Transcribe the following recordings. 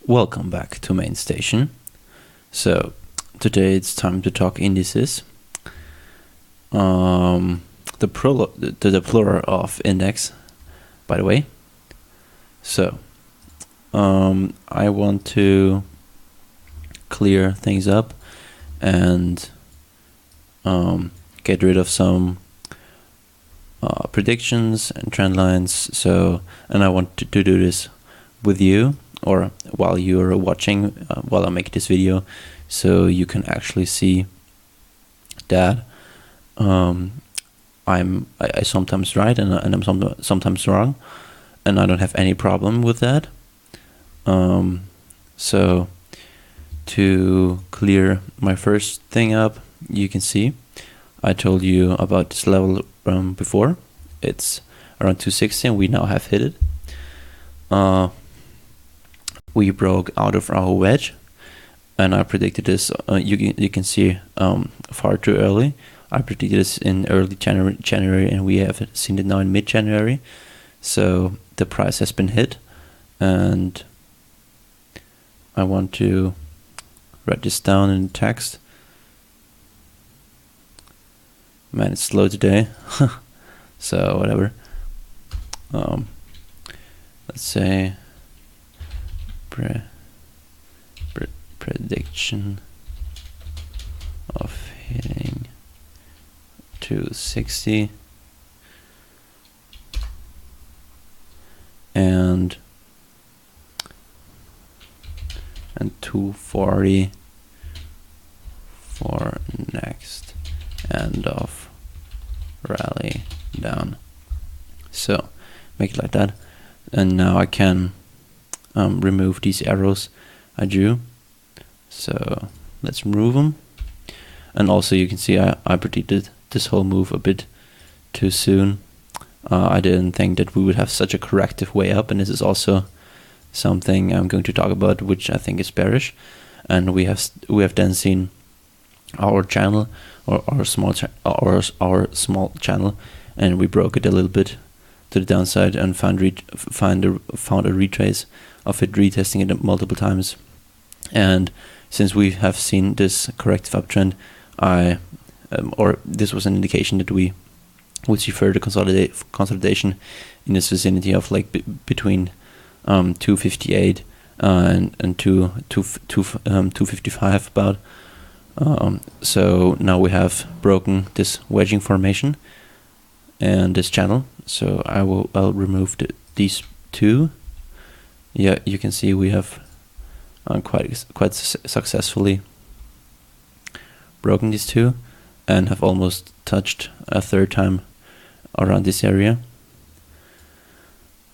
Welcome back to Main Station. So today it's time to talk indices. The plural of index, by the way. So I want to clear things up and get rid of some predictions and trend lines. And I want to do this with you, or while you're watching, while I make this video, so you can actually see that I sometimes right and I'm sometimes wrong, and I don't have any problem with that. So to clear my first thing up, you can see I told you about this level before. It's around 260 and we now have hit it. We broke out of our wedge, and I predicted this. You can see far too early. I predicted this in early January, and we have seen it now in mid-January. So the price has been hit, and I want to write this down in text. Man, it's slow today. So whatever. Let's say prediction of hitting 260 and 240 for next end of rally down. So make it like that, and now I can remove these arrows I drew. So let's remove them. And also you can see I predicted this whole move a bit too soon. I didn't think that we would have such a corrective way up, and this is also something I'm going to talk about, which I think is bearish. And we have then seen our channel, or our small channel, and we broke it a little bit to the downside and found a retrace of it, retesting it multiple times. And since we have seen this corrective uptrend, or this was an indication that we would see further consolidation in this vicinity of like between 258 and 255 about. So now we have broken this wedging formation and this channel. So I'll remove these two. Yeah, you can see we have quite successfully broken these two and have almost touched a third time around this area.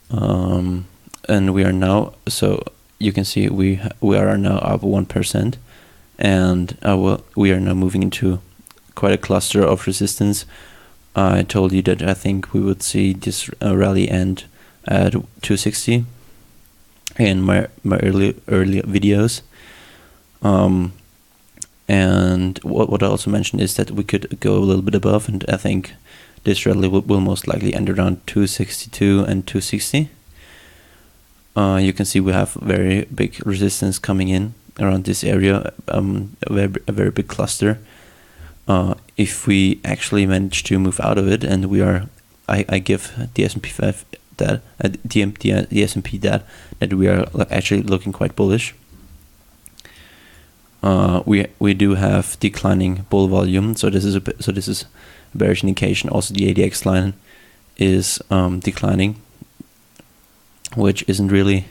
And we are now, so you can see we are now up 1%, and we are now moving into quite a cluster of resistance. I told you that I think we would see this rally end at 260 in my early videos. And what I also mentioned is that we could go a little bit above, and I think this rally will most likely end around 262 and 260. You can see we have very big resistance coming in around this area, a very big cluster. If we actually manage to move out of it, and I give the S&P 5 that the S&P that we are actually looking quite bullish. We do have declining bull volume, so this is a bearish indication. Also, the ADX line is declining, which isn't really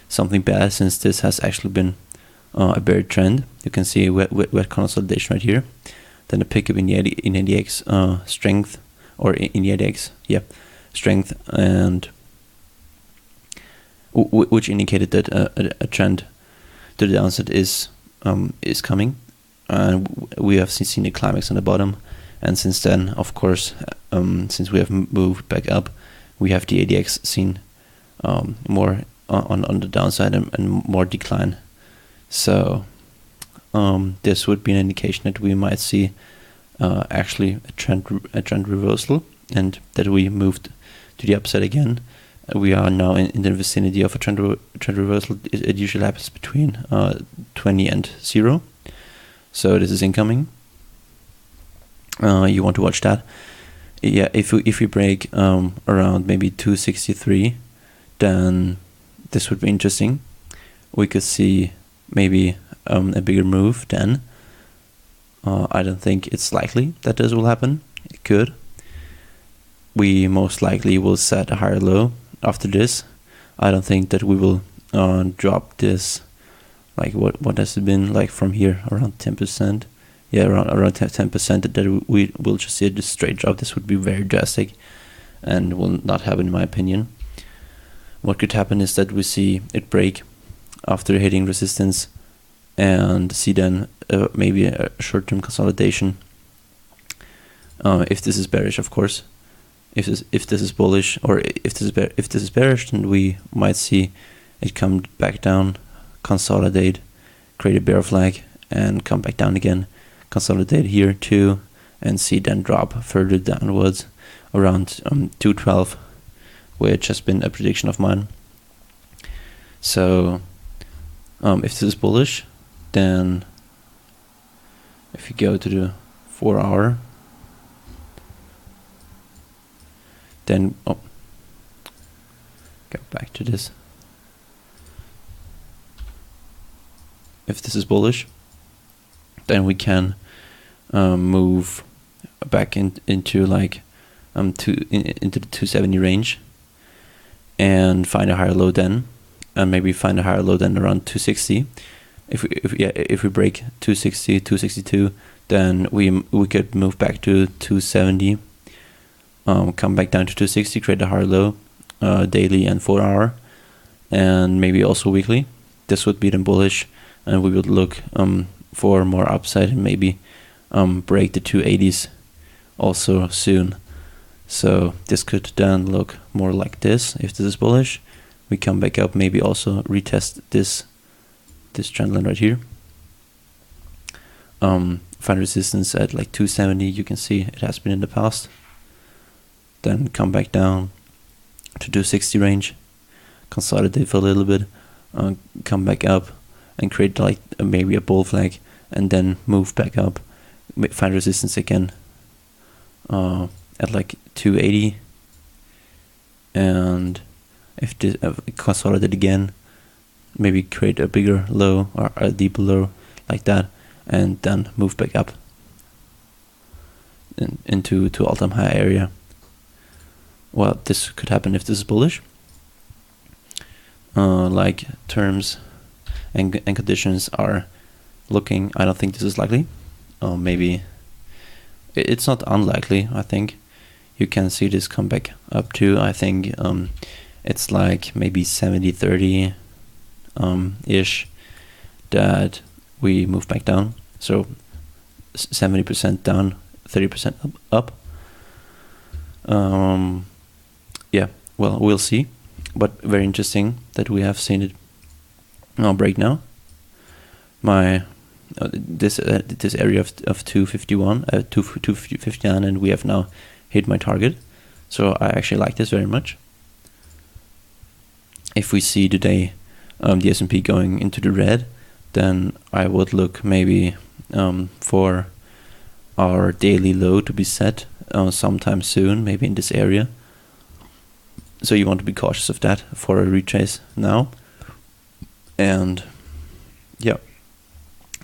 something bad, since this has actually been a bear trend. You can see wet consolidation right here, then a pickup in the ADX strength, or in the ADX strength, and which indicated that a trend to the downside is coming, and we have seen the climax on the bottom. And since then, of course, since we have moved back up, we have the ADX seen more on the downside and more decline. So this would be an indication that we might see actually a trend reversal, and that we moved to the upside again, we are now in the vicinity of a trend reversal. It usually happens between 20 and 0. So this is incoming. You want to watch that. Yeah, if we break around maybe 263, then this would be interesting. We could see maybe a bigger move then. I don't think it's likely that this will happen. It could. We most likely will set a higher low after this. I don't think that we will drop this. Like what has it been like from here, around 10%? Yeah, around 10%. That we will just see a straight drop. This would be very drastic, and will not happen in my opinion. What could happen is that we see it break after hitting resistance, and see then maybe a short-term consolidation. If this is bearish, of course. If this is bullish, or if this is bearish, then we might see it come back down, consolidate, create a bear flag, and come back down again, consolidate here too, and see then drop further downwards around 212, which has been a prediction of mine. So if this is bullish, then if you go to the 4 hour, then go back to this. If this is bullish, then we can move back into like into the 270 range, and find a higher low then, and maybe find a higher low then around 260. If we break 260, 262, then we could move back to 270. Come back down to 260, create a higher low, daily and 4 hour, and maybe also weekly. This would be then bullish, and we would look for more upside, and maybe break the 280s also soon. So this could then look more like this. If this is bullish, we come back up, maybe also retest this trend line right here. Find resistance at like 270. You can see it has been in the past. Then come back down to 260 range, consolidate for a little bit, come back up and create like maybe a bull flag, and then move back up, find resistance again at like 280, and if this consolidate again, maybe create a bigger low or a deeper low like that, and then move back up into all-time high area. Well, this could happen if this is bullish. Like terms and conditions are looking, I don't think this is likely. Maybe it's not unlikely. I think you can see this come back up to, I think it's like maybe 70-30 ish that we move back down. So 70% down, 30% up. Yeah, well, we'll see, but very interesting that we have seen it break now. My this area of 251, 259, and we have now hit my target. So I actually like this very much. If we see today the S&P going into the red, then I would look maybe for our daily low to be set sometime soon, maybe in this area. So you want to be cautious of that for a retrace now. And yeah,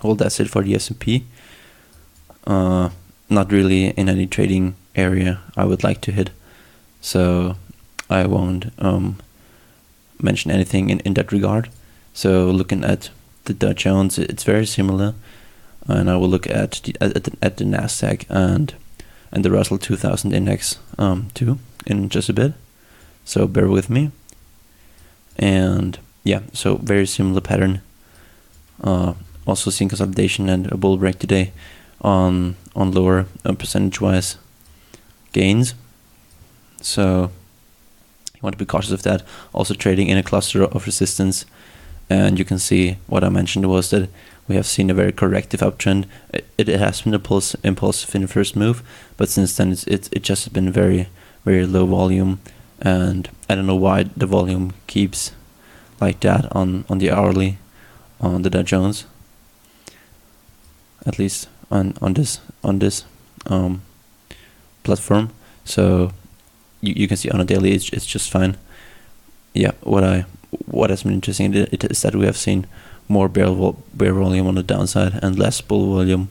well, that's it for the S&P. Not really in any trading area I would like to hit, so I won't mention anything in that regard. So looking at the Dow Jones, it's very similar, and I will look at the Nasdaq and the Russell 2000 index too in just a bit. So bear with me. And yeah, so very similar pattern. Also seeing consolidation and a bull break today on lower percentage-wise gains. So you want to be cautious of that. Also trading in a cluster of resistance, and you can see what I mentioned was that we have seen a very corrective uptrend. It has been impulsive in the first move, but since then it just has been very, very low volume and I don't know why the volume keeps like that on the hourly on the Dow Jones, at least on this platform. So you can see on a daily it's just fine. Yeah, what has been interesting is that we have seen more bear volume on the downside and less bull volume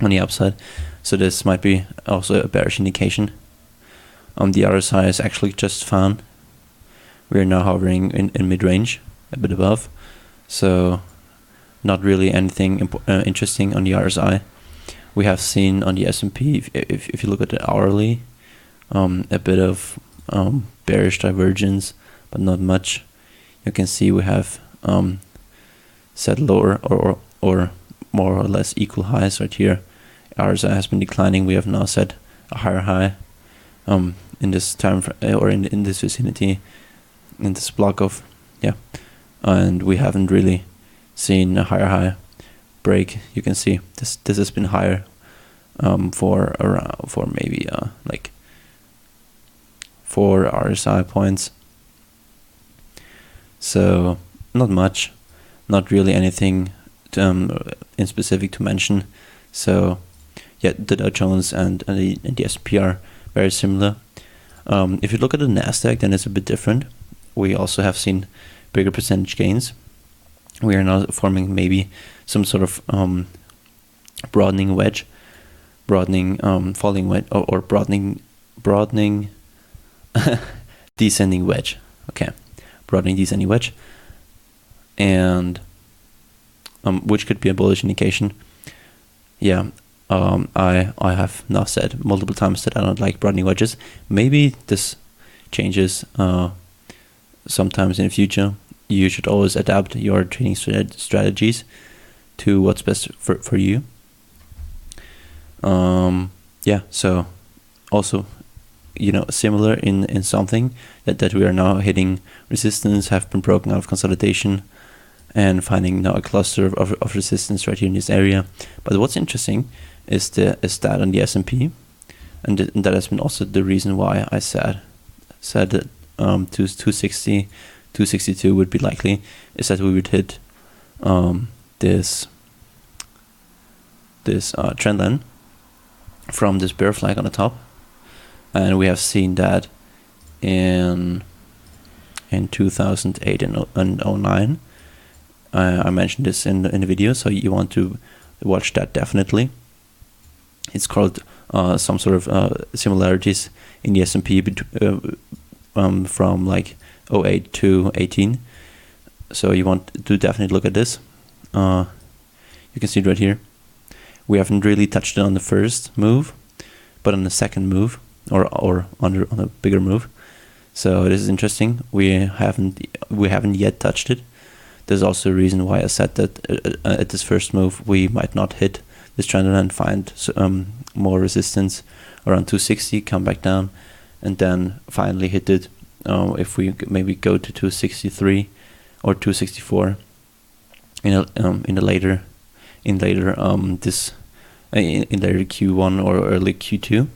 on the upside. So this might be also a bearish indication. The RSI is actually just fine. We are now hovering in mid-range, a bit above. So not really anything interesting on the RSI. We have seen on the S&P, if you look at the hourly, a bit of bearish divergence, but not much. You can see we have set lower or more or less equal highs right here. RSI has been declining. We have now set a higher high in this time or in this vicinity, in this block of and we haven't really seen a higher high break. You can see this has been higher for maybe like 4 RSI points. So not much, not really anything in specific to mention. So yeah, the Dow Jones and the S&P are very similar. If you look at the Nasdaq, then it's a bit different. We also have seen bigger percentage gains. We are now forming maybe some sort of broadening wedge, falling wedge, or broadening descending wedge. Okay, broadening descending wedge, and which could be a bullish indication. Yeah, I have now said multiple times that I don't like broadening wedges. Maybe this changes sometimes in the future. You should always adapt your trading strategies to what's best for you. Yeah, so also, similar in something that we are now hitting resistance, have been broken out of consolidation, and finding now a cluster of resistance right here in this area. But what's interesting is that on the S&P, and that has been also the reason why I said that 260, 262 would be likely, is that we would hit this trend line from this bear flag on the top, and we have seen that in 2008 and 09. I mentioned this in the video, so you want to watch that definitely. It's called some sort of similarities in the S&P from like 08 to 18. So you want to definitely look at this. You can see it right here. We haven't really touched it on the first move, but on the second move, or on a bigger move. So this is interesting. We haven't yet touched it. There's also a reason why I said that at this first move we might not hit this trend line and find more resistance around 260, come back down, and then finally hit it. If we maybe go to 263 or 264 in later Q1 or early Q2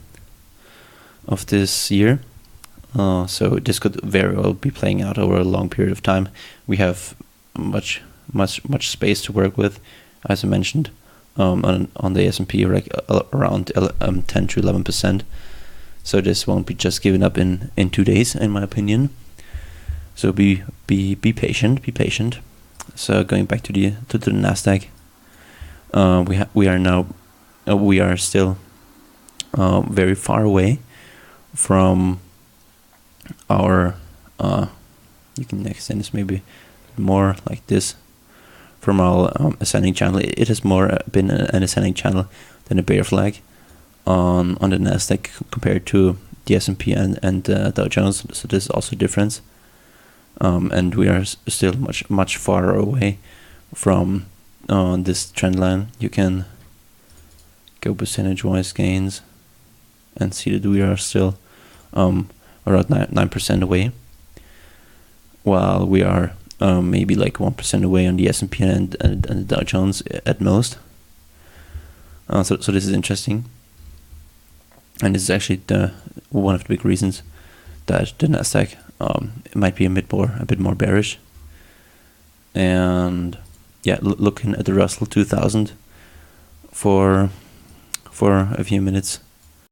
of this year. So this could very well be playing out over a long period of time. We have much space to work with, as I mentioned, on the S&P, around 10 to 11%. So this won't be just given up in 2 days, in my opinion. So be patient. So going back to the Nasdaq, we are still very far away from our. You can extend this maybe more like this from our ascending channel. It has more been an ascending channel than a bear flag on the Nasdaq compared to the S&P and Dow Jones. So there's also a difference, and we are still much farther away from this trend line. You can go percentage-wise gains and see that we are still around 9% away, while we are maybe like 1% away on the S&P and the Dow Jones at most. So this is interesting, and this is actually one of the big reasons that the Nasdaq it might be a bit more bearish. And yeah, looking at the Russell 2000 for a few minutes.